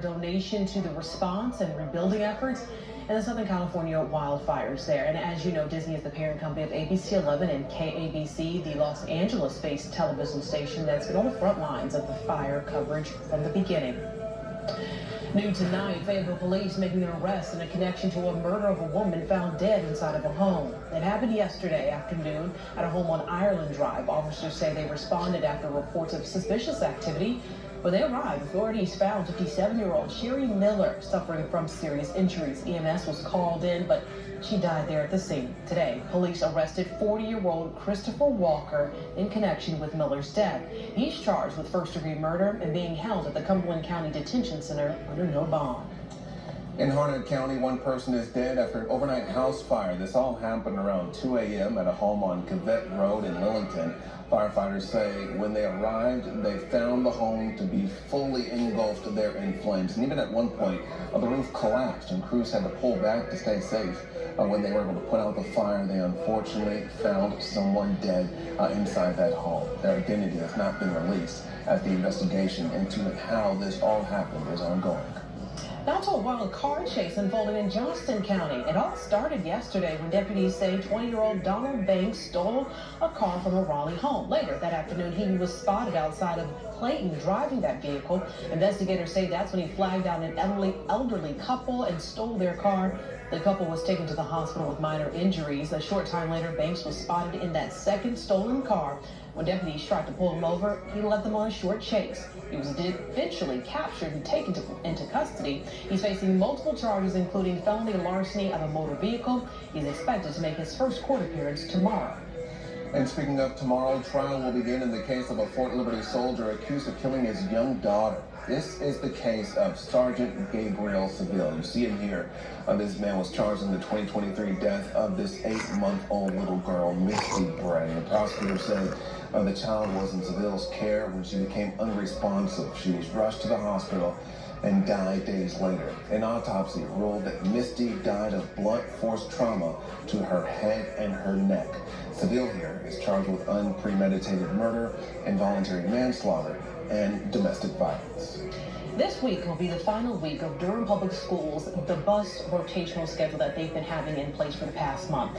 Donation to the response and rebuilding efforts in the Southern California wildfires there. And as you know, Disney is the parent company of ABC 11 and KABC, the Los Angeles-based television station that's been on the front lines of the fire coverage from the beginning. New tonight, Fayetteville police making an arrest in a connection to a murder of a woman found dead inside of a home. It happened yesterday afternoon at a home on Ireland Drive. Officers say they responded after reports of suspicious activity. When they arrived, authorities found 57-year-old Sherry Miller suffering from serious injuries. EMS was called in, but she died there at the scene. Today, police arrested 40-year-old Christopher Walker in connection with Miller's death. He's charged with first-degree murder and being held at the Cumberland County Detention Center under no bond. In Harnett County, one person is dead after an overnight house fire. This all happened around 2 a.m. at a home on Cavett Road in Lillington. Firefighters say when they arrived, they found the home to be fully engulfed there in flames. And even at one point, the roof collapsed and crews had to pull back to stay safe. When they were able to put out the fire, they unfortunately found someone dead inside that home. Their identity has not been released as the investigation into how this all happened is ongoing. Now to a wild car chase unfolding in Johnston County. It all started yesterday when deputies say 20-year-old Donald Banks stole a car from a Raleigh home. Later that afternoon, he was spotted outside of Clayton driving that vehicle. Investigators say that's when he flagged down an elderly couple and stole their car. The couple was taken to the hospital with minor injuries. A short time later, Banks was spotted in that second stolen car. When deputies tried to pull him over, he led them on a short chase. He was eventually captured and taken into custody. He's facing multiple charges, including felony larceny of a motor vehicle. He's expected to make his first court appearance tomorrow. And speaking of tomorrow, trial will begin in the case of a Fort Liberty soldier accused of killing his young daughter. This is the case of Sergeant Gabriel Seville. You see him here. This man was charged in the 2023 death of this 8-month-old little girl, Misty Bray. The prosecutor said the child was in Seville's care when she became unresponsive. She was rushed to the hospital and died days later. An autopsy ruled that Misty died of blunt force trauma to her head and her neck. Seville here is charged with unpremeditated murder, involuntary manslaughter, and domestic violence. This week will be the final week of Durham Public Schools, the bus rotational schedule that they've been having in place for the past month.